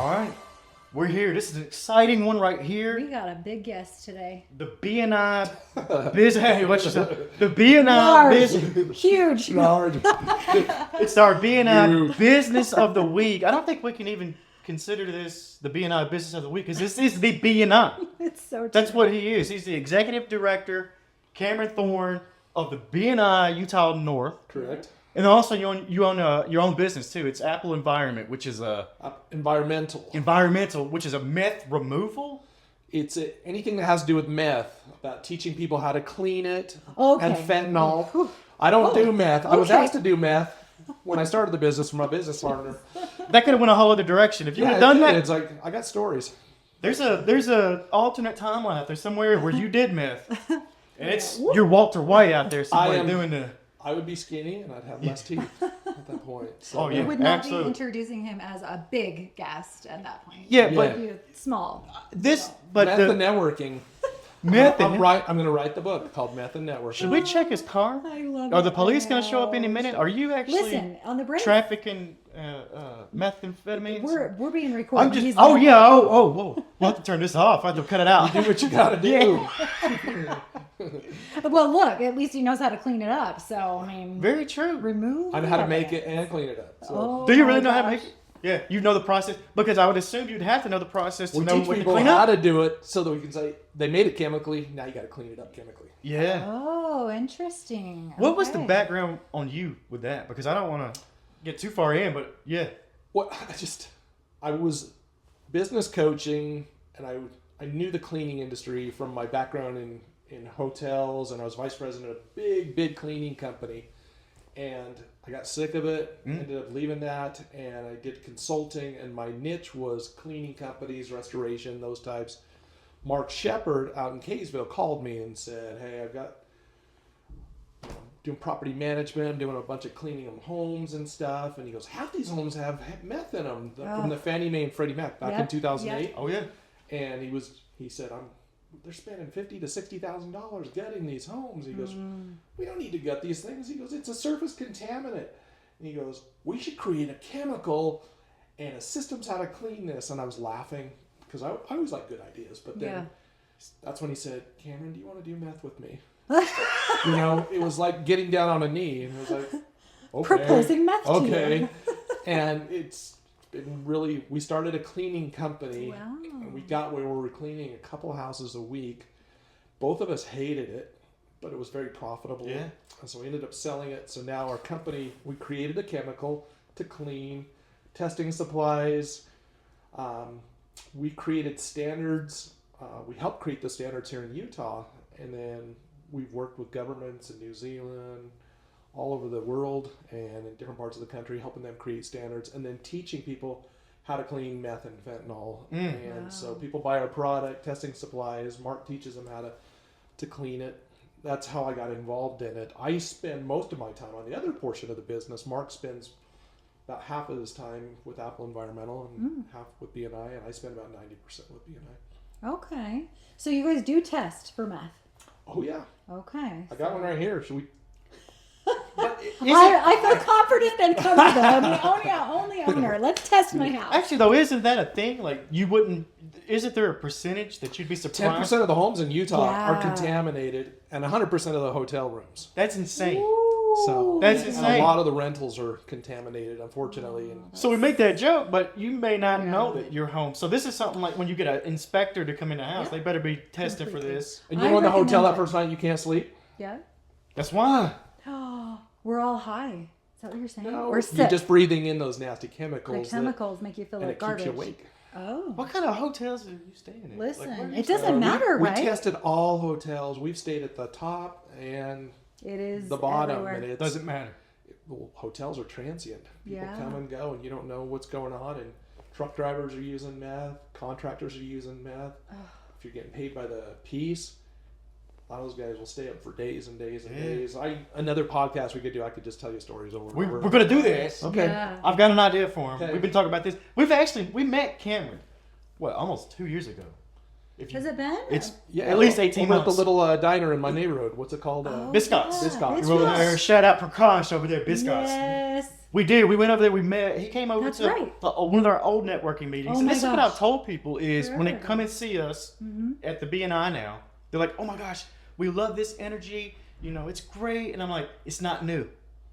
All right. We're here. This is an exciting one right here. We got a big guest today. The BNI business. Hey, what's your The BNI business. Huge. Large. It's our BNI business of the week. I don't think we can even consider this the BNI business of the week because this is the BNI. It's so true. That's what he is. He's the executive director, Kameron Thorne of the BNI Utah North. Correct. And also you own your own business too. It's Apple Environment, which is Environmental, which is a meth removal. It's anything that has to do with meth, about teaching people how to clean it, Okay. and fentanyl. I don't do meth. I was asked to do meth when I started the business from my business partner. That could have went a whole other direction. If you would have done that, it's like, I got stories. there's a alternate timeline out there somewhere where you did meth, and it's you're Walter White out there somewhere doing the. I would be skinny and I'd have less teeth at that point. So, Oh, yeah. We would not absolutely. be introducing him as a big guest at that point. Yeah, It but would be small. but Meth and networking. meth. I'm going to write the book called Meth and Networking. Should we check his car? I love Are it. the police going to show up any minute? Are you actually Listen, on the break, trafficking methamphetamines? we're being recorded. I'm just. He's Oh not. yeah. Oh whoa. We'll have to turn this off. I have to cut it out. Do what you got to do. Well, look, at least he knows how to clean it up. So, I mean, Very true. remove. I know how to make evidence. it and clean it up. So. Oh, Do you really my know how to gosh. make it? Yeah, you know the process because I would assume you'd have to know the process to We know teach what to people clean how up. to do it so that we can say, they made it chemically, now you got to clean it up chemically. Yeah. Oh, interesting. What was the Okay. background on you with that? Because I don't want to get too far in, but yeah. What I was business coaching, and I knew the cleaning industry from my background in hotels, and I was vice president of a big cleaning company, and I got sick of it, ended up leaving that, and I did consulting, and my niche was cleaning companies, restoration, those types. Mark Shepard out in Kaysville called me and said, hey, I've got doing property management, I'm doing a bunch of cleaning of homes and stuff. And he goes, half these homes have meth in them from the Fannie Mae and Freddie Mac back in 2008. Oh yeah. And he said, they're spending $50,000 to $60,000 gutting these homes. He goes, we don't need to gut these things. He goes, it's a surface contaminant. And he goes, we should create a chemical and a systems how to clean this. And I was laughing because I always like good ideas. But then that's when he said, Cameron, do you want to do meth with me? It was like getting down on a knee, and it was like, okay, Proposing meth to you. And it's been really. We started a cleaning company, Wow. and we got where we were cleaning a couple houses a week. Both of us hated it, but it was very profitable. Yeah. And so we ended up selling it. So now our company, we created a chemical to clean, testing supplies. We created standards. We helped create the standards here in Utah, and then we've worked with governments in New Zealand, all over the world, and in different parts of the country, helping them create standards, and then teaching people how to clean meth and fentanyl. And so people buy our product, testing supplies. Mark teaches them how to clean it. That's how I got involved in it. I spend most of my time on the other portion of the business. Mark spends about half of his time with Apple Environmental and half with BNI, and I spend about 90% with BNI. Okay. So you guys do test for meth. Oh yeah, Okay. I got one right here. Should we? I feel confident and comfortable. I'm the only owner. Let's test my house. Actually, though, isn't that a thing? Like, you wouldn't. Isn't there a percentage that you'd be surprised? 10% of the homes in Utah are Yeah. contaminated, and 100% of the hotel rooms. That's insane. So That's and insane. a lot of the rentals are contaminated, unfortunately. And So we make that joke, but you may not know that you're home. So this is something like when you get an inspector to come in the house, they better be tested for this. you I go in the hotel recommend that it. first night, you can't sleep. Yeah. That's why. Oh, we're all high. Is that what you're saying? No, We're you're sick. just breathing in those nasty The chemicals. chemicals make you feel and like it garbage. keeps you awake. Oh. What kind of hotels are you staying in? Listen, Like, where are you it staying? doesn't matter, we right? tested all hotels. We've stayed at the top and It is the bottom, everywhere. and it's Doesn't matter. well, hotels are transient. People Yeah. come and go, and you don't know what's going on. And truck drivers are using meth. Contractors are using meth. If you're getting paid by the piece, a lot of those guys will stay up for days and days and days. Another podcast we could do. I could just tell you stories over. We're going to do this. Okay. Yeah. I've got an idea for him. Okay. We've been talking about this. We met Cameron, almost 2 years ago. Has it been? It's Yeah, at least 18 over months. at the little diner in my neighborhood. What's it called? Biscott's. Yeah, Biscott's. We were over there. Shout out Prakash over there, Biscott's. Yes. We did. We went over there. We met. He came over That's to right. one of our old networking meetings. Oh and my this is what gosh. I've told people is when they Sure. come and see us at the BNI now, they're like, "Oh my gosh, we love this energy. You know, it's great." And I'm like, "It's not new.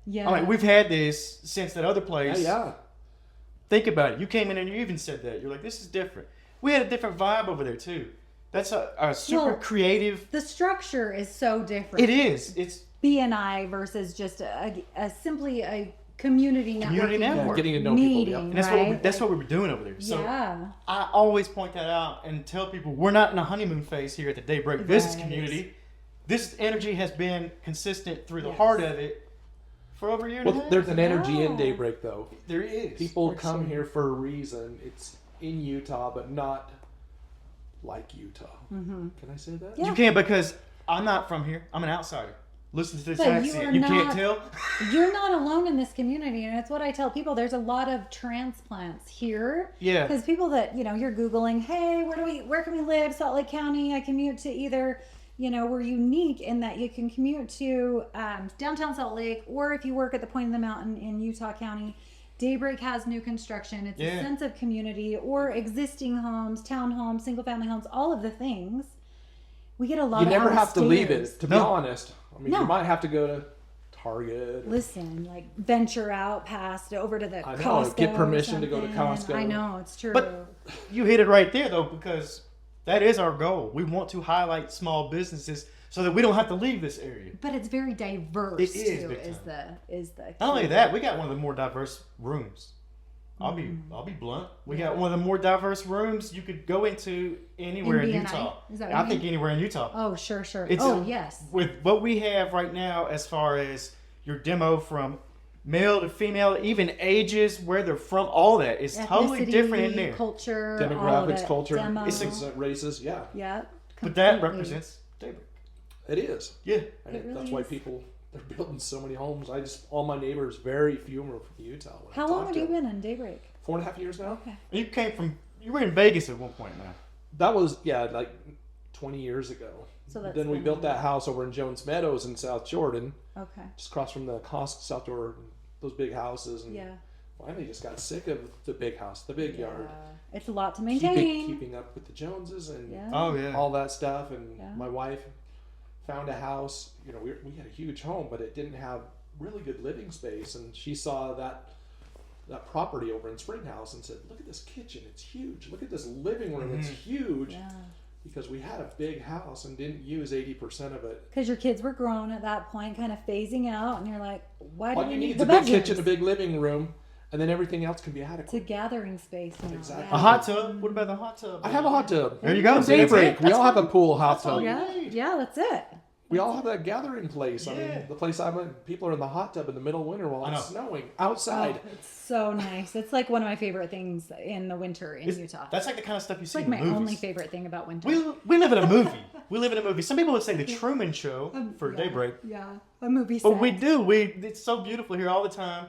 Yeah. I'm like, we've had this since that other place. Yeah. Think about it. You came in and you even said that. You're like, this is different. We had a different vibe over there too. That's a super Well, creative. the structure is so different. It is. It's BNI versus just a simply a community networking Community network. Yeah, getting to know people. meeting, Yeah. and that's what we were doing over there. So yeah. I always point that out and tell people we're not in a honeymoon phase here at the Daybreak Business Right. Community. This energy has been consistent through the Yes. heart of it for over a year and a Well, half. there's an energy Yeah. in Daybreak, though. There is. People For come sure. here for a reason. It's in Utah, but not like Utah. Mm-hmm. Can I say that? Yeah. You can't because I'm not from here. I'm an outsider. Listen to this But you accent. are You can't not- tell. You're not alone in this community, and it's what I tell people. There's a lot of transplants here. Yeah. Because people that you're googling, hey, where can we live? Salt Lake County. I commute to either. We're unique in that you can commute to downtown Salt Lake, or if you work at the point of the mountain in Utah County, Daybreak has new construction. It's a sense of community, or existing homes, townhomes, single family homes, all of the things. We get a lot You of never have to leave outstayers. it, to be No. honest. I mean, No. you might have to go to Target. Listen, like venture out past over to the I know, Costco. get or permission to go to something. Costco. I know, it's true. But you hit it right there though, because that is our goal. We want to highlight small businesses so that we don't have to leave this area. But it's very diverse It is too. big Is the Not only key. that, we got one of the more diverse rooms. I'll be blunt. We got one of the more diverse rooms you could go into anywhere in BNI? Utah. Is that what I you think mean? anywhere in Utah. Oh, sure. It's Yes. With what we have right now, as far as your demo from male to female, even ages, where they're from, all that is totally Ethnicity, different in there. Culture, all of Demographics, it. culture, Demo. races. Yeah, Yeah. But that completely. represents Daybreak. it is. Yeah. And It really that's why is. people, they're building so many homes. All my neighbors, very few are from Utah. When I How talk long have to you them. been in Daybreak? 4.5 years now. Okay. You were in Vegas at one point now. That was, like 20 years ago. So that's Then we been- built that house over in Jones Meadows in South Jordan, Okay. just across from the South Jordan, those big houses. And Yeah. finally just got sick of the big house, the big yard. It's a lot to maintain. Keeping up with the Joneses and Yeah. Oh yeah. all that stuff. And Yeah. my wife found a house. We had a huge home, but it didn't have really good living space. And she saw that property over in Springhouse and said, "Look at this kitchen; it's huge. Look at this living room; it's huge." Yeah. Because we had a big house and didn't use 80% of it. Because your kids were grown at that point, kind of phasing out, and you're like, why do All you you need need is the a big bedrooms? kitchen, a big living room, and then everything else can be It's a adequate. gathering space now. Exactly. A hot tub. What about the hot tub? I have a hot tub. There you go. From See, that's Daybreak. it. We all That's have a pool hot that's all tub. you Yeah, need. yeah, that's it. We all have that gathering place. I Yeah. mean, the place I'm in, people are in the hot tub in the middle of winter while I it's know. snowing outside. Oh, it's so nice. It's like one of my favorite things in the winter in Utah. That's like the kind of stuff you It's see like in my movies. only favorite thing about winter. We live in a movie. We live in a movie. Some people would say the Truman Show for Yeah, Daybreak. Yeah, a movie set. But we do. It's so beautiful here all the time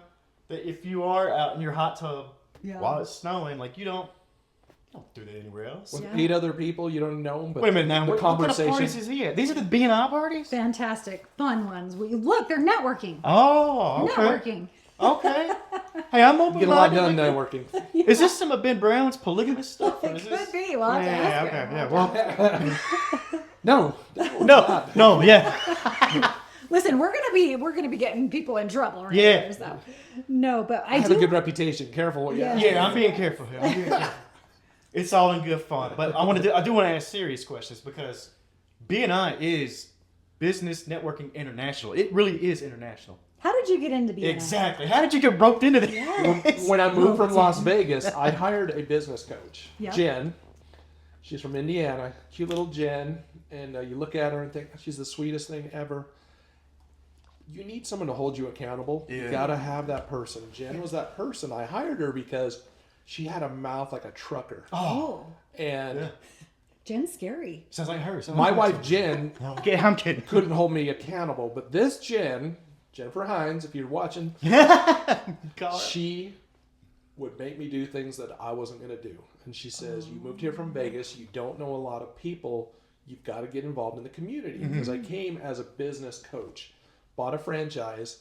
that if you are out in your hot tub Yeah. while it's snowing, like you don't do that anywhere else. With Yeah. 8 other people, you don't know them, but Wait a minute now. the What kind of conversation. parties is he at? These are the BNI parties? Fantastic, fun ones. Look, they're networking. Oh, okay. Networking. Okay. Hey, I'm open. You get a lot done networking. Is this some of Ben Brown's polygamous stuff? Or It is this... could be. We'll have to Yeah, ask okay. him. Yeah, well, No. no, yeah. Listen, we're gonna be getting people in trouble right Yeah. here. So. No, but I I have do. a good reputation. Careful what you Yeah. ask. Yeah, I'm being careful here. I'm being careful. It's all in good fun, but I do want to ask serious questions because BNI is Business Networking International. It really is international. How did you get into BNI? Exactly. How did you get roped into this? Yes. When I moved from Las Vegas, I hired a business coach, Yep. Jen. She's from Indiana, cute little Jen, and you look at her and think she's the sweetest thing ever. You need someone to hold you accountable. Yeah. You gotta have that person. Jen was that person. I hired her because she had a mouth like a trucker, Oh, and Yeah. Jen's scary. Sounds like her. Sounds my like wife Jen Okay, I'm kidding. couldn't hold me accountable, but this Jen, Jennifer Hines, if you're watching, God. she would make me do things that I wasn't going to do. And she says, you moved here from Vegas. You don't know a lot of people. You've got to get involved in the community. Because I came as a business coach, bought a franchise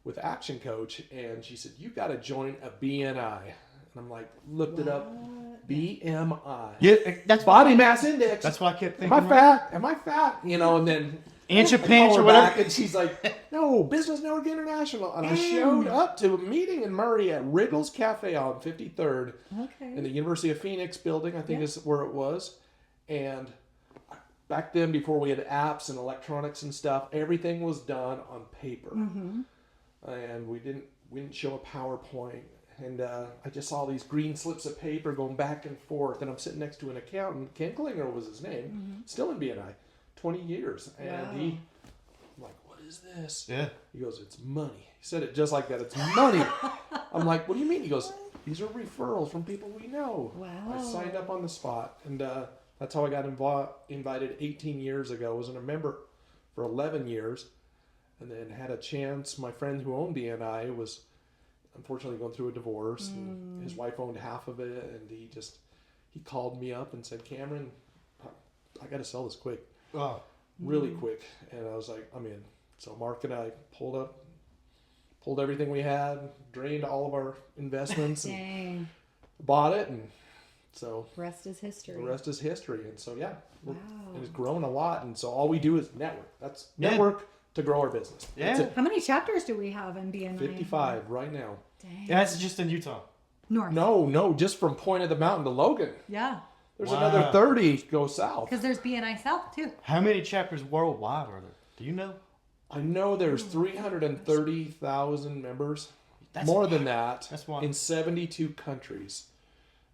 with Action Coach. And she said, you got to join a BNI. And I'm like, looked it up. BMI. Yeah, that's Body Mass Index. That's what I kept thinking. Am I fat? Am I fat? You know, and then Inch a I pinch call or her whatever. back, and she's like, no, Business Network International. And I showed up to a meeting in Murray at Wriggles Cafe on 53rd in the University of Phoenix building, I think is where it was. And back then, before we had apps and electronics and stuff, everything was done on paper. And we didn't show a PowerPoint. And I just saw these green slips of paper going back and forth. And I'm sitting next to an accountant. Ken Klinger was his name. Still in BNI. 20 years. And I'm like, what is this? Yeah. He goes, it's money. He said it just like that. It's money. I'm like, what do you mean? He goes, these are referrals from people we know. Wow. I signed up on the spot. And that's how I got invited 18 years ago. I was a member for 11 years. And then had a chance. My friend who owned BNI was unfortunately going through a divorce. And his wife owned half of it. And he called me up and said, Cameron, I got to sell this quick. Oh. Really quick. And I was like, I'm in. So Mark and I pulled everything we had, drained all of our investments and bought it. And so The rest is history. the rest is history. And so, yeah, Wow. it's grown a lot. And so all we do is network. That's network to grow our business. Yeah. That's it. How many chapters do we have in BNI? 55 right now. Dang. Yeah, that's just in Utah. North. No, just from Point of the Mountain to Logan. Yeah. There's Wow. another 30 go south. Because there's BNI South too. How many chapters worldwide are there? Do you know? I know there's 330,000 members. More than that. That's why. In 72 countries.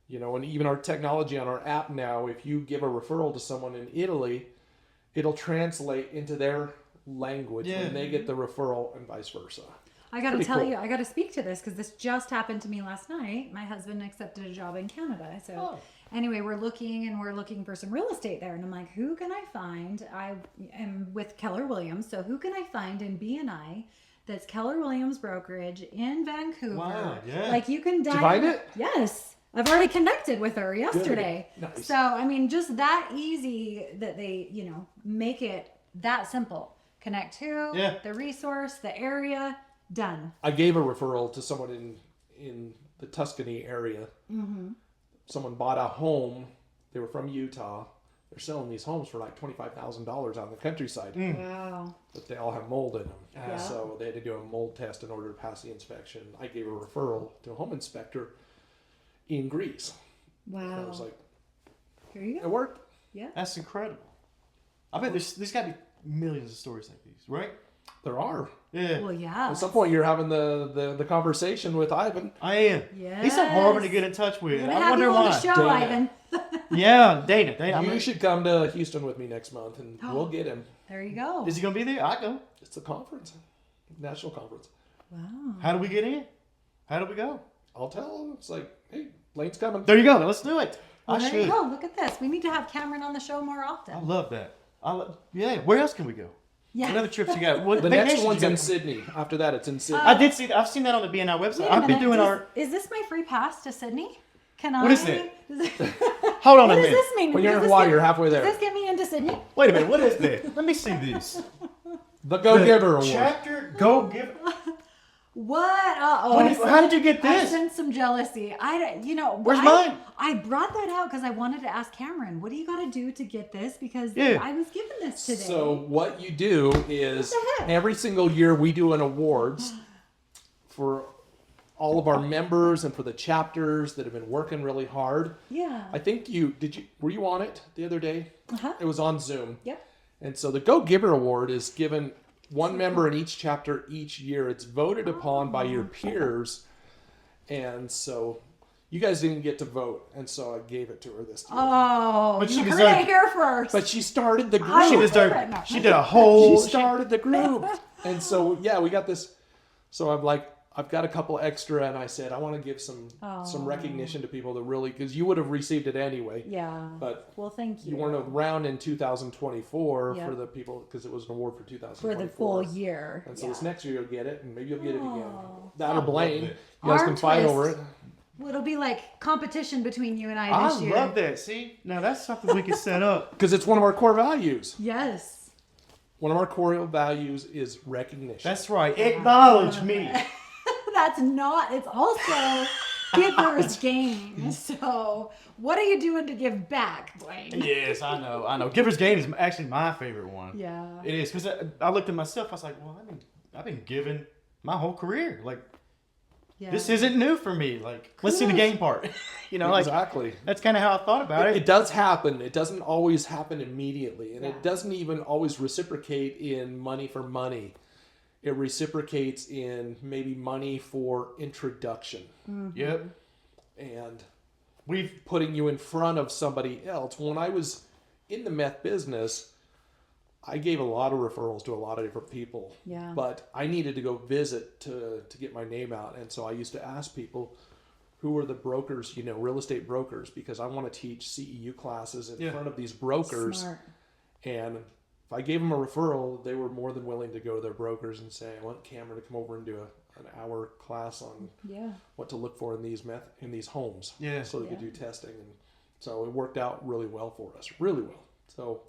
You know, and even our technology on our app now, if you give a referral to someone in Italy, it'll translate into their language when they get the referral and vice versa. I got to Pretty tell cool. you, I got to speak to this because this just happened to me last night. My husband accepted a job in Canada. So anyway, we're looking for some real estate there. And I'm like, who can I find? I am with Keller Williams. So who can I find in BNI that's Keller Williams brokerage in Vancouver? Wow, yeah. Like you can Did you find it? Yes. I've already connected with her yesterday. Nice. So, I mean, just that easy that they, make it that simple. Connect to the resource, the area, done. I gave a referral to someone in the Tuscany area. Mm-hmm. Someone bought a home. They were from Utah. They're selling these homes for like $25,000 out in the countryside. Wow. But they all have mold in them. Yeah. So they had to do a mold test in order to pass the inspection. I gave a referral to a home inspector in Greece. Wow. And I was like, Here you it go. worked. Yeah. That's incredible. I bet there's got to be millions of stories like these, right? There are. Yeah. Well, yeah. At some point, you're having the conversation with Ivan. I am. Yes. He's not hard to get in touch with. We're gonna I have wonder you on why. the show, Dana. Ivan. Yeah, Dana. You should come to Houston with me next month, and we'll get him. There you go. Is he gonna be there? I go. It's a conference, national conference. Wow. How do we get in? How do we go? I'll tell him. It's like, hey, Lane's coming. There you go. Let's do it. Well, I there should. you go. Look at this. We need to have Cameron on the show more often. I love that. Yeah. Where else can we go? Yeah. What other trips you got? What The next vacations one's you in got? Sydney. After that, it's in Sydney. I did see that. I've seen that on the BNI website. Wait a I've been minute. doing Is this my free pass to Sydney? Can I? What is it? Hold on What a does minute. this mean? When you're Does in this Hawaii, get- you're halfway Does there. this get me into Sydney? Wait a minute. What is this? Let me see this. The Go Giver Award. Chapter Go Give. What? How did you get I this? sense some jealousy. Where's mine? I brought that out because I wanted to ask Cameron, what do you got to do to get this? Because Yeah. I was given this today. So what you do is What the heck? every single year we do an awards for all of our members and for the chapters that have been working really hard. yeah. I think were you on it the other day? Uh-huh. It was on Zoom. Yep. And so the Go Giver Award is given one member in each chapter each year. It's voted upon by your peers. And so you guys didn't get to vote. And so I gave it to her this year. Oh, But she you heard deserved it here first. But she started the group. I She was deserved. right now. She did a whole. She started the group. And so, yeah, we got this. So I'm like, I've got a couple extra, and I said, I want to give some recognition to people that really, because you would have received it anyway. Yeah. But Well, thank you. you weren't around in 2024 Yep. for the people, because it was an award for 2024. For the full year. And so yeah. this next year you'll get it, and maybe you'll get it again. Oh. That or Blaine. it. You guys can fight Artist. over it. Well, it'll be like competition between you and I this year. I love that. See? Now that's something we can set up. Because it's one of our core values. Yes. One of our core values is recognition. That's right. Acknowledge me. That's not. It's also giver's gain. So, what are you doing to give back, Blaine? Yes, I know. Giver's Gain is actually my favorite one. Yeah. It is, because I looked at myself. I was like, well, I've been giving my whole career. Like, this isn't new for me. Like, let's see the game part. Exactly. That's kind of how I thought about it. It does happen. It doesn't always happen immediately, and it doesn't even always reciprocate in money for money. It reciprocates in maybe money for introduction. Mm-hmm. Yep. And putting you in front of somebody else. When I was in the meth business, I gave a lot of referrals to a lot of different people. Yeah. But I needed to go visit to get my name out. And so I used to ask people, who are the brokers, real estate brokers, because I want to teach CEU classes in front of these brokers. Smart. And if I gave them a referral, they were more than willing to go to their brokers and say, I want Cameron to come over and do an hour class on what to look for in these homes. Yeah. So they could do testing. And so it worked out really well for us. Really well. So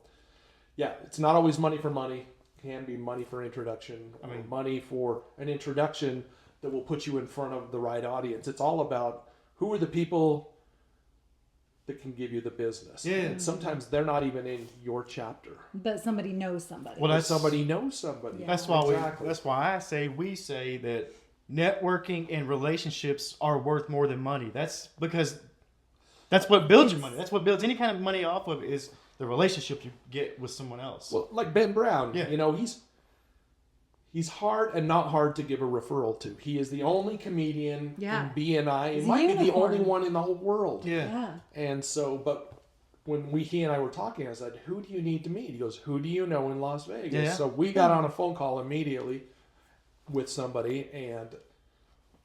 yeah, it's not always money for money. It can be money for introduction. Money for an introduction that will put you in front of the right audience. It's all about who are the people that can give you the business. Yeah. And sometimes they're not even in your chapter. But somebody knows somebody. Well, Somebody knows somebody. Yeah. That's why we say that networking and relationships are worth more than money. That's because that's what builds your money. That's what builds any kind of money off of is the relationship you get with someone else. Well, like Ben Brown, Yeah. He's hard and not hard to give a referral to. He is the only comedian in BNI. He's He might be the unicorn. only one in the whole world. Yeah. And so, but when he and I were talking, I said, who do you need to meet? He goes, who do you know in Las Vegas? Yeah. So we got on a phone call immediately with somebody and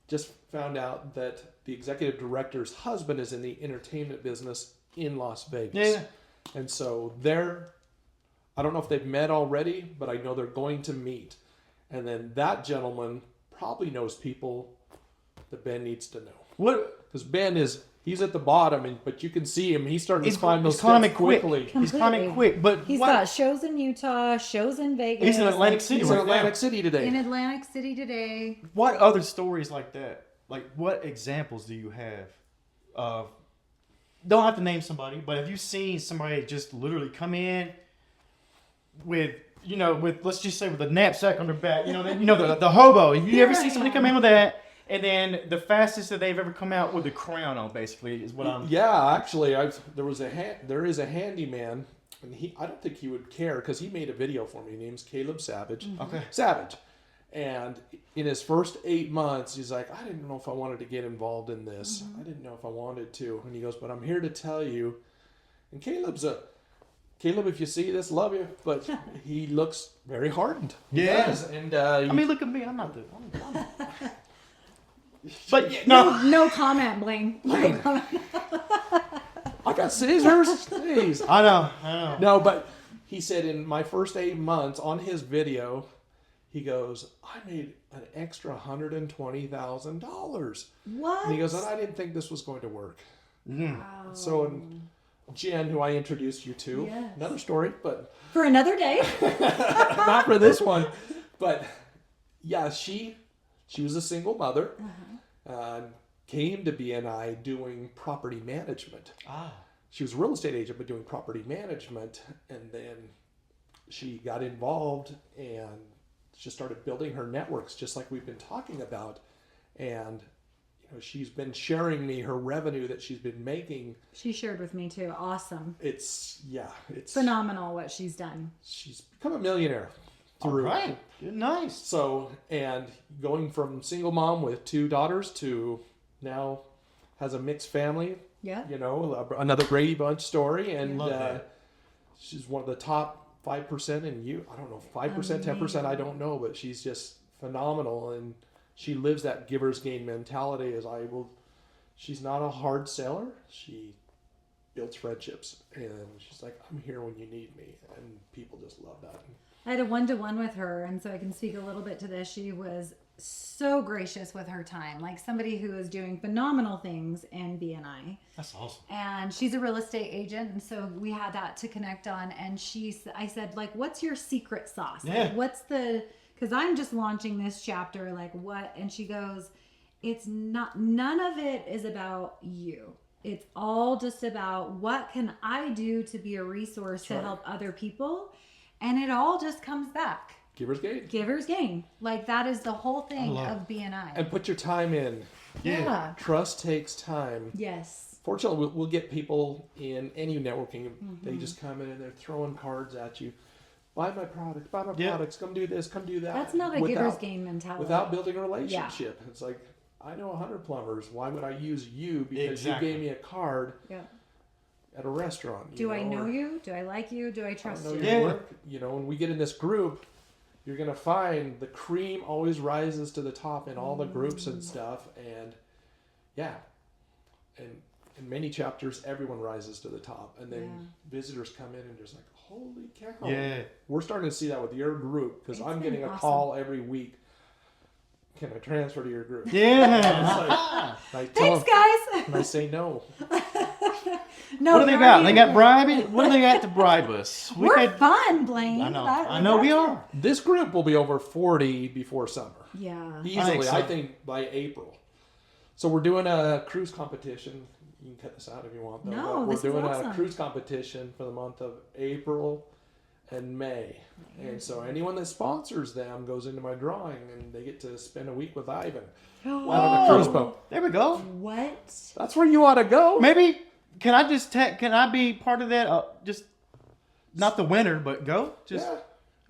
just found out that the executive director's husband is in the entertainment business in Las Vegas. Yeah. And so I don't know if they've met already, but I know they're going to meet. And then that gentleman probably knows people that Ben needs to know. What? Because Ben he's at the bottom, but you can see him. He's starting to climb those he's climbing steps quickly. He's climbing quick, but He's got shows in Utah, shows in Vegas. He's in Atlantic City. He's in Atlantic City today. In Atlantic City today. What other stories like that? Like, what examples do you have of? Don't have to name somebody, but have you seen somebody just literally come in with let's just say with a knapsack on their back, the hobo. Have you ever seen somebody come in with that? And then the fastest that they've ever come out with a crown on, basically, is what I'm. Yeah, actually, there is a handyman, and I don't think he would care because he made a video for me. His name's Caleb Savage. Okay. Savage, and in his first 8 months, he's like, I didn't know if I wanted to get involved in this. I didn't know if I wanted to, and he goes, but I'm here to tell you. And Caleb, if you see this, love you, but he looks very hardened. He does. And look at me. I'm not the. But no. No comment, Blaine. No comment. I got scissors. Jeez. I know. No, but he said in my first 8 months on his video, he goes, I made an extra $120,000. What? And he goes, and I didn't think this was going to work. Mm. Wow. So Jen, who I introduced you to, Yes. another story, but For another day. not for this one. But yeah, she was a single mother, came to BNI doing property management. She was a real estate agent, but doing property management. And then she got involved and just started building her networks, just like we've been talking about. And she's been sharing me her revenue that she's been making. She shared with me too. Awesome. It's Phenomenal what she's done. She's become a millionaire. All right. Nice. So, and going from single mom with 2 daughters to now has a mixed family. Yeah. Another Brady Bunch story. And Love that. she's one of the top 5% in I don't know, 5%, 10%, I don't know, but she's just phenomenal. And she lives that giver's gain mentality she's not a hard seller. She builds friendships and she's like, I'm here when you need me. And people just love that. I had a 1-to-1 with her, and so I can speak a little bit to this. She was so gracious with her time, like somebody who is doing phenomenal things in BNI. That's awesome. And she's a real estate agent, and so we had that to connect on. And I said, like, what's your secret sauce? Yeah. Like, what's the? Because I'm just launching this chapter. Like, what? And she goes, it's not. None of it is about you. It's all just about what can I do to be a resource to help other people, and it all just comes back. Givers gain. Givers gain. Like, that is the whole thing of BNI. And put your time in. Yeah. Trust takes time. Yes. Fortunately, we'll get people in any networking. They just come in and they're throwing cards at you. Buy my products. Buy my products. Come do this. Come do that. That's not a giver's gain mentality. Without building a relationship. It's like, I know 100 plumbers. Why would I use you because you gave me a card at a restaurant? Do I know you? Do I like you? Do I trust you? Your work. You know, when we get in this group, you're going to find the cream always rises to the top in all the groups and stuff. And and in many chapters, everyone rises to the top. And then visitors come in and just like, holy cow. Yeah. We're starting to see that with your group because I'm getting a call every week. Can I transfer to your group? Yeah. Thanks, guys. And I say no. No. What do they got? They got bribing? What do they got to bribe us? We're fun, Blaine. I know we are. This group will be over 40 before summer. Yeah. Easily, so. I think by April. So we're doing a cruise competition. You can cut this out if you want. Though. No, we're this is doing awesome. a cruise competition for the month of April and May. And so anyone that sponsors them goes into my drawing and they get to spend a week with Ivan on a cruise boat. There we go. What? That's where you ought to go. Maybe, can I be part of that? Just not the winner, but go?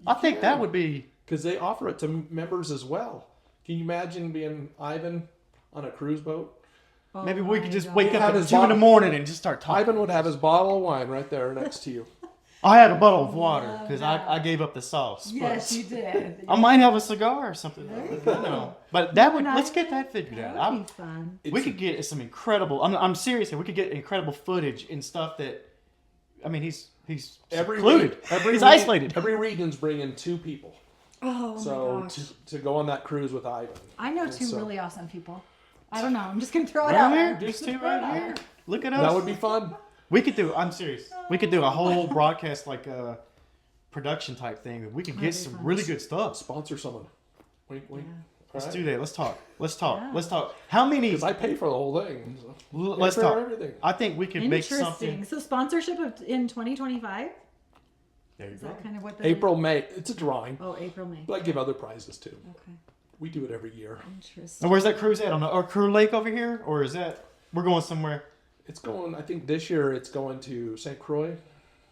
I think that would be... Because they offer it to members as well. Can you imagine being Ivan on a cruise boat? Oh Maybe we could just God. wake up at 2 in the morning and just start talking. Ivan would have his bottle of wine right there next to you. I had a bottle of water because I gave up the sauce. Yes, you did. I might have a cigar or something. But that would, let's get that figured That out. would be fun. We could get some incredible, I'm serious here, we could get incredible footage and stuff that, I mean, he's secluded. He's isolated. Every region's bringing 2 people. Oh, So my gosh. to go on that cruise with Ivan. I know 2 really awesome people. I don't know. I'm just going to throw it Right out here, there. just 2 right here. Look at us. That would be fun. We could do, I'm serious, we could do a whole broadcast, like a production type thing. We could get some fun. really good stuff. Sponsor someone. Wink, wink. Let's do that. Let's talk. Let's talk. How many? Because I pay for the whole thing. So. Let's Pay for talk. everything. I think we could make Interesting. something. So sponsorship in 2025? There you Is go. that kind of what the... April, May. It's a drawing. Oh, April, May. But I give other prizes too. Okay. We do it every year. Interesting. And where's that cruise at? On the Crew Lake over here, or is that we're going somewhere? It's going, I think this year it's going to St. Croix.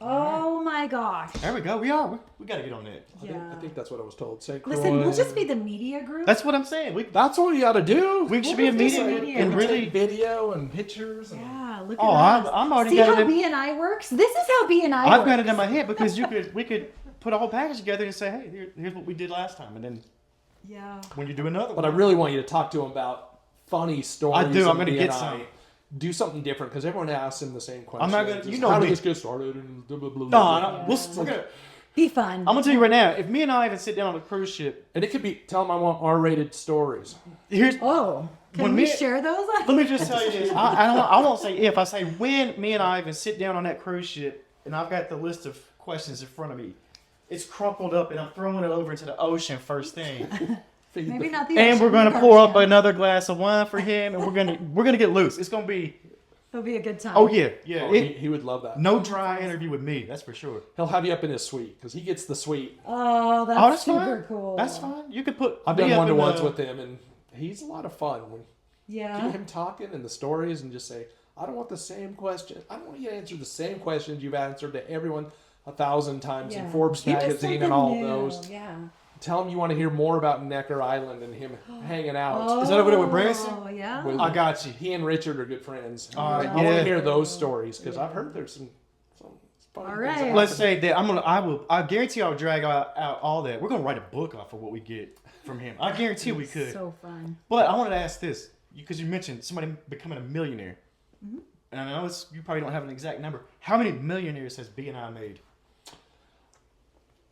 Oh my gosh. There we go. We are. We got to get on that. I think that's what I was told. St. Croix. Listen, we'll just be the media group. That's what I'm saying. That's what you got to do. We should be a just do media media. and We really. take video and pictures. And Yeah, look Oh, at us. I'm already See got how it. BNI works? This is how BNI works. I've got it in my head because we could put a whole package together and say, hey, here's what we did last time, and then Yeah. when you do another But one. I really want you to talk to him about funny stories. I do. I'm in going to get BNI. some. Do something different because everyone asks him the same question. I'm not gonna- you know how me. did this get started? And blah, blah, blah, No, blah. no, we're gonna, Be fun. I'm gonna tell you right now. If me and I even sit down on a cruise ship, And it could be, tell him I want R-rated stories. here's. Oh, can When we me- share those? Let me just tell you this. I won't say if. I say when me and I even sit down on that cruise ship, and I've got the list of questions in front of me. It's crumpled up, and I'm throwing it over into the ocean first thing. Feed Maybe the- not the And ocean, we're gonna the pour up ocean. another glass of wine for him, and we're gonna get loose. It's gonna be. It'll be a good time. Oh yeah, yeah. Oh, he would love that. No dry interview with me. That's for sure. He'll have you up in his suite because he gets the suite. Oh, that's, Oh, that's super fine. cool. That's fine. You could put. I've me done up in one-to-ones the- with him, and he's a lot of fun. When Yeah. get him talking and the stories, and just say, I don't want the same question. I don't want you to answer the same questions you've answered to everyone 1,000 times in Forbes Give us magazine and something all new. those. Yeah. Tell him you want to hear more about Necker Island and him hanging out. Is that over there with Branson? Oh, yeah. With- I got you. He and Richard are good friends. All right, I want yeah. to hear those stories because I've heard there's some funny All things right. that Let's happen. say that I guarantee I'll drag out all that. We're gonna write a book off of what we get from him. I guarantee we could. So fun. But I wanted to ask this because you mentioned somebody becoming a millionaire, and I know you probably don't have an exact number. How many millionaires has BNI made?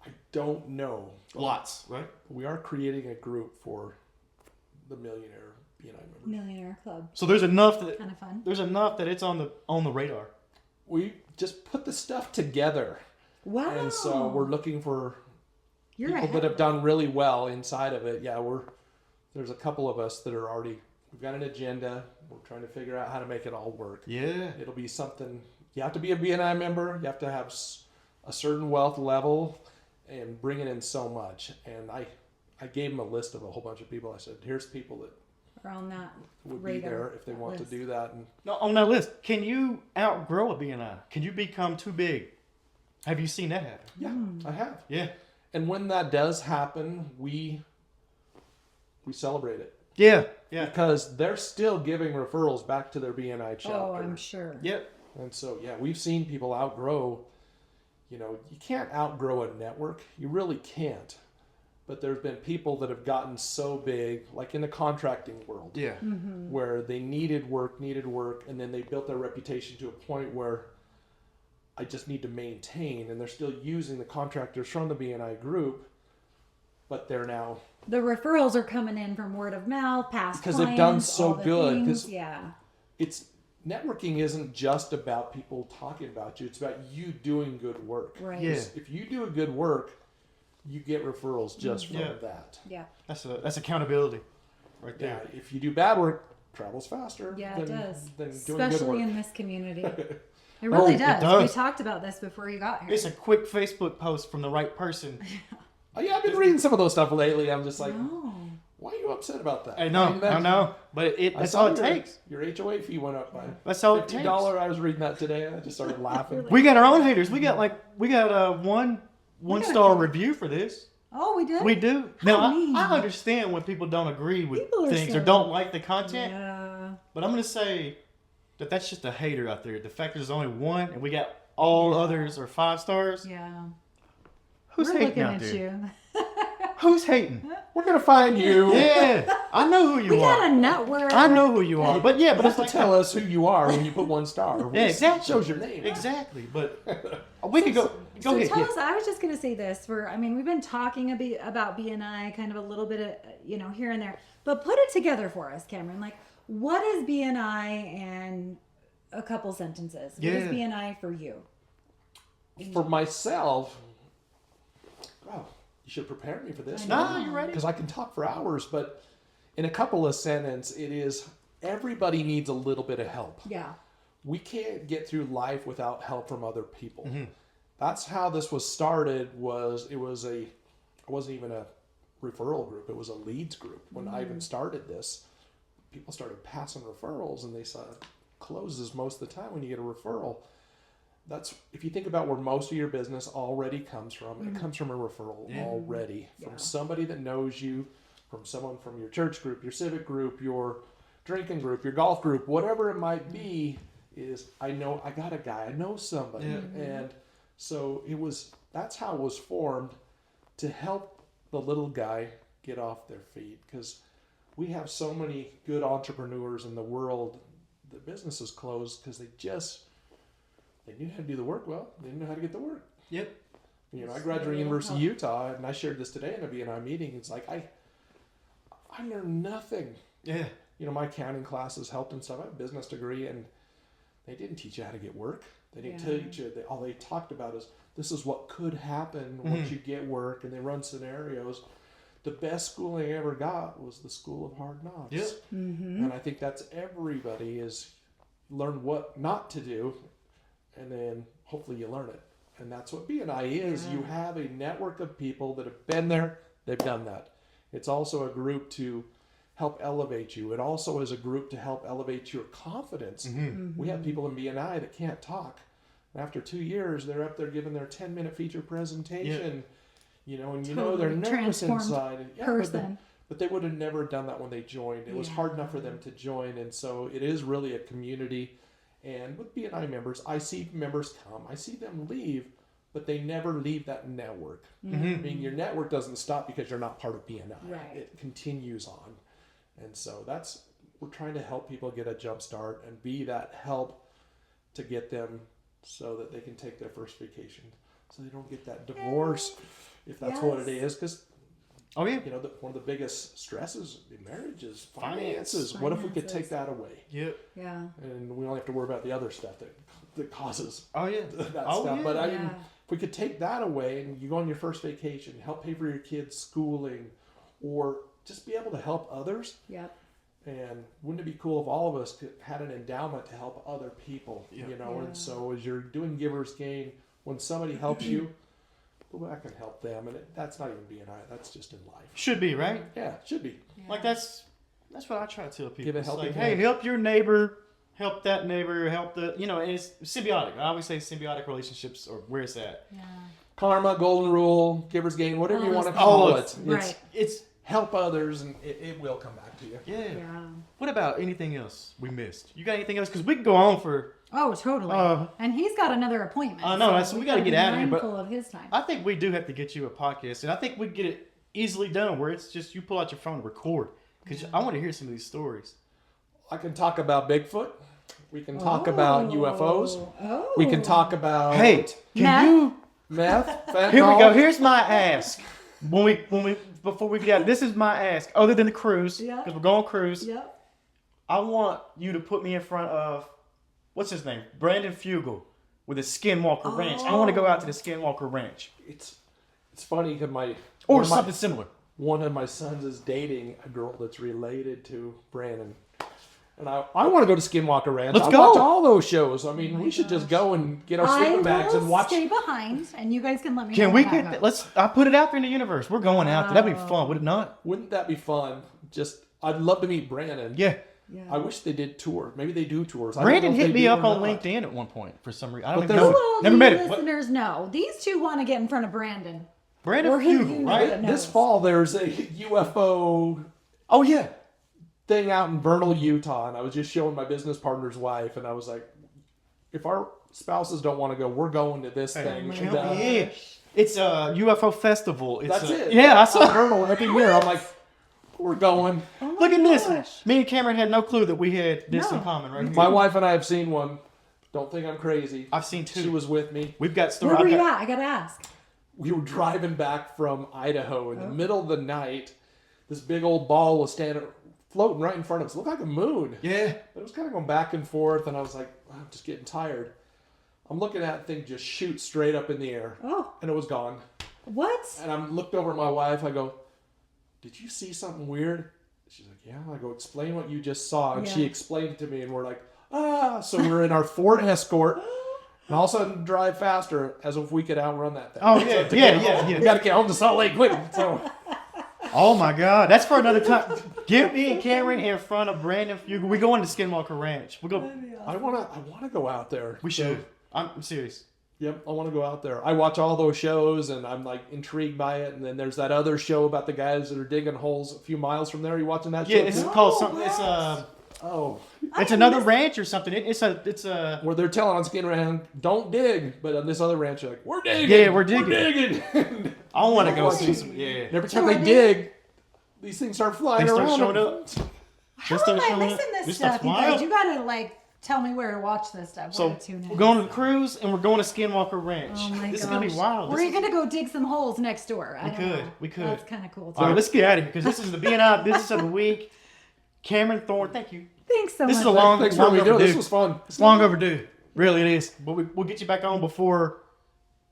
I don't know. Lots, right? We are creating a group for the Millionaire BNI members. Millionaire Club. So there's enough that Kind of fun. there's enough that it's on the radar. We just put the stuff together. Wow. And so we're looking for You're people ahead. that have done really well inside of it. Yeah, there's a couple of us that are already, we've got an agenda. We're trying to figure out how to make it all work. Yeah. It'll be something, you have to be a BNI member. You have to have a certain wealth level and bring it in so much. And I gave them a list of a whole bunch of people. I said, here's people that Or on that would be radar, there if they want list. to do that. And No, on that list, can you outgrow a BNI? Can you become too big? Have you seen that happen? yeah, I have. Yeah. And when that does happen, we celebrate it. Yeah. Yeah. Because they're still giving referrals back to their BNI chapter. Oh, I'm sure. Yep. And so, yeah, we've seen people outgrow. You can't outgrow a network. You really can't. But there's been people that have gotten so big, like in the contracting world, Yeah. where they needed work, and then they built their reputation to a point where I just need to maintain, and they're still using the contractors from the BNI group, but they're now, The referrals are coming in from word of mouth, past because they've done clients, so all the good. things. Because Yeah. it's networking isn't just about people talking about you; it's about you doing good work. Right. Yeah. If you do a good work, you get referrals just from Yeah. that. Yeah. That's accountability, right Yeah. there. If you do bad work, travels faster. Yeah, than, it does. Than doing good Especially work. in this community. It really it does. does. We talked about this before you got here. It's a quick Facebook post from the right person. Oh, yeah, I've been reading some of those stuff lately. I'm just like, Oh. why are you upset about that? I know, mean, that- I know, but I that's saw all it your- takes. Your HOA fee went up by That's all it takes. $50. I was reading that today, and I just started laughing. We got our own haters. We got one got star a- review for this. Oh, we did? We do. How Now mean. I understand when people don't agree with People are things or silly. don't like the content, Yeah. but I'm gonna say that that's just a hater out there. The fact there's only one and we got all others are 5 stars. Yeah. Who's We're hating looking out at there? you. Who's hating? We're going to find you. Yeah, I know who you We got are. a network. I know who you are. But yeah, but But it's to like tell us who you are when you put 1 star. Yeah, exactly. Shows your name. Exactly. But we could go So ahead. tell Yeah. us, I was just going to say this. We've been talking a bit about BNI, kind of a little bit of, here and there. But put it together for us, Cameron. Like, what is BNI in a couple sentences? What is Yeah. BNI for you? For myself, oh, you should prepare me for this. Nah, you ready? Because I can talk for hours, but in a couple of sentences, it is everybody needs a little bit of help. Yeah. We can't get through life without help from other people. Mm-hmm. That's how this was started. It wasn't even a referral group. It was a leads group. When I even started this, people started passing referrals, and they saw it closes most of the time when you get a referral. That's, if you think about where most of your business already comes from, it comes from a referral already. From Yeah. somebody that knows you, from someone from your church group, your civic group, your drinking group, your golf group, whatever it might be, is I got a guy, I know somebody. Yeah. And so that's how it was formed, to help the little guy get off their feet. Because we have so many good entrepreneurs in the world, the business is closed because they knew how to do the work well. They didn't know how to get the work. Yep. I graduated University of Utah, and I shared this today in a BNI meeting. It's like I learned nothing. Yeah. My accounting classes helped and stuff. I have a business degree, and they didn't teach you how to get work. They didn't teach you. All they talked about is this is what could happen once you get work, and they run scenarios. The best schooling I ever got was the School of Hard Knocks. Yep. Mm-hmm. And I think that's everybody is learn what not to do, and then hopefully you learn it. And that's what BNI is. You have a network of people that have been there, they've done that. It's also a group to help elevate you. It also is a group to help elevate your confidence. We have people in BNI that can't talk. And after 2 years, they're up there giving their 10-minute feature presentation, and they're nervous transformed inside. Yeah, person. but they would have never done that when they joined. It was hard enough for them to join. And so it is really a community. And with BNI members, I see members come, I see them leave, but they never leave that network. I mean, your network doesn't stop because you're not part of BNI. Right. It continues on. And so we're trying to help people get a jump start and be that help to get them so that they can take their first vacation, so they don't get that divorce, if that's what it is. Because Oh yeah. You know, one of the biggest stresses in marriage is finances. What if we could take that away? Yep. Yeah. And we don't have to worry about the other stuff that causes Oh yeah. that Oh, stuff. yeah. But I mean, Yeah. if we could take that away and you go on your first vacation, help pay for your kids' schooling, or just be able to help others. Yep. And wouldn't it be cool if all of us had an endowment to help other people? Yeah. You know, Yeah. and so as you're doing Giver's Gain, when somebody helps you, go back and help them. And that's not even BNI. That's just in life. Should be, right? Yeah, it should be. Yeah. Like that's what I try to tell people. Give a It's helping like, hand. hey, help your neighbor, help that neighbor, help the, you know, and it's symbiotic. I always say symbiotic relationships are where it's at. Yeah. Karma, golden rule, Giver's Gain, whatever All you want those to call things. it. Right. It's help others, and it will come back to you. Yeah. Yeah. What about anything else we missed? You got anything else? Because we could go on for. Oh, totally. And he's got another appointment. I know, so we gotta gotta get be out of here, but- mindful of his time. I think we do have to get you a podcast, and I think we get it easily done where it's just you pull out your phone and record. Because I want to hear some of these stories. I can talk about Bigfoot. We can talk about UFOs. Oh. We can talk about Hey, can Meth? you? meth. Fentanyl. Here we go. Here's my ask. Before we get out, this is my ask. Other than the cruise, Yeah. because we're going cruise. Yep. I want you to put me in front of, what's his name? Brandon Fugel with the Skinwalker Ranch. I want to go out to the Skinwalker Ranch. It's funny because Or something similar. one of my sons is dating a girl that's related to Brandon. And I want to go to Skinwalker Ranch. Let's I go. watch all those shows. I mean, Oh my we should just gosh. go and get our I sleeping bags will and watch. stay behind, and you guys can let me know. Can we how get that that? goes. I put it out there in the universe. We're going out there. That'd be fun, would it not? Wouldn't that be fun? I'd love to meet Brandon. Yeah. Yeah. I wish they did tours. Maybe they do tours. I don't Brandon know if hit they me do up or on not. LinkedIn at one point for some reason. I don't But even there's- know. Who all Never do met you him. What- listeners know? These two want to get in front of Brandon. Brandon Or who Fugel, you right? know. This fall, there's a UFO Oh, yeah. thing out in Vernal, Utah, and I was just showing my business partner's wife, and I was like, if our spouses don't want to go, we're going to this thing. my And, gosh. Yeah. It's a UFO festival. It's That's it. Yeah, I Out in saw. Vernal every year. I'm like, we're going. Oh my Look at this. gosh. Me and Cameron had no clue that we had this No. in common, right? My wife and I have seen one. Don't think I'm crazy. I've seen two. She was with me. We've got Where stories. were you at? I gotta ask. We were driving back from Idaho in the Oh. middle of the night. This big old ball was floating right in front of us. It looked like a moon. Yeah. But it was kind of going back and forth, and I was like, I'm just getting tired. I'm looking at that thing just shoot straight up in the air, Oh, and it was gone. what? And I looked over at my wife. I go, did you see something weird? She's like, yeah. I go, explain what you just saw. And she Yeah. explained it to me, and we're like, ah. So we're in our Ford Escort, and all of a sudden drive faster as if we could outrun that thing. Oh, yeah. Yeah. We got to get home to Salt Lake quick. So Oh, my God. That's for another time. Get me and Cameron in front of Brandon Fugel. We going to Skinwalker Ranch. We go. I wanna go out there. We should. I'm serious. Yep, I want to go out there. I watch all those shows, and I'm like intrigued by it. And then there's that other show about the guys that are digging holes a few miles from there. Are you watching that show? Yeah, it's too? called something. It's Oh, it's another ranch or something. It's a. where they're telling on Skin Ranch, don't dig, but on this other ranch, they're like, we're digging. Yeah, we're digging. digging. I want to go Oh, see some. Yeah. And every time So they are dig, these things start flying They start around. showing up. How Just am started I showing missing up. this stuff's stuff, you guys? wild. You gotta tell me where to watch this stuff. So Where to tune in. we're going to the cruise and we're going to Skinwalker Ranch. Oh my This is gosh. gonna be wild. Or This are you is- gonna go dig some holes next door? I We don't could. know. We could. That's kind of cool. All right, Too. let's get out of here because this is the BNI Business of the Week. Cameron Thorne, thank you. Thanks so This much. is a long, Thanks for long me doing overdue. this. Was fun. It's long overdue. Really, it is. But we'll get you back on before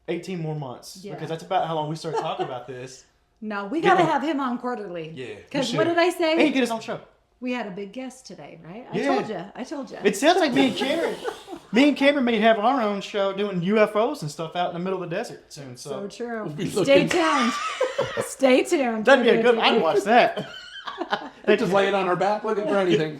18 more months Yeah. because that's about how long we started talking about this. No, we Get gotta on- have him on quarterly. Yeah, we Because what should. did I say? Hey, get us on show. We had a big guest today, right? Yeah. I told you. It sounds like me and Cameron may have our own show doing UFOs and stuff out in the middle of the desert soon. so So, true. be Stay looking- tuned. Stay tuned. doesn't get good. I'd watch that. They just lay it on our back looking for anything.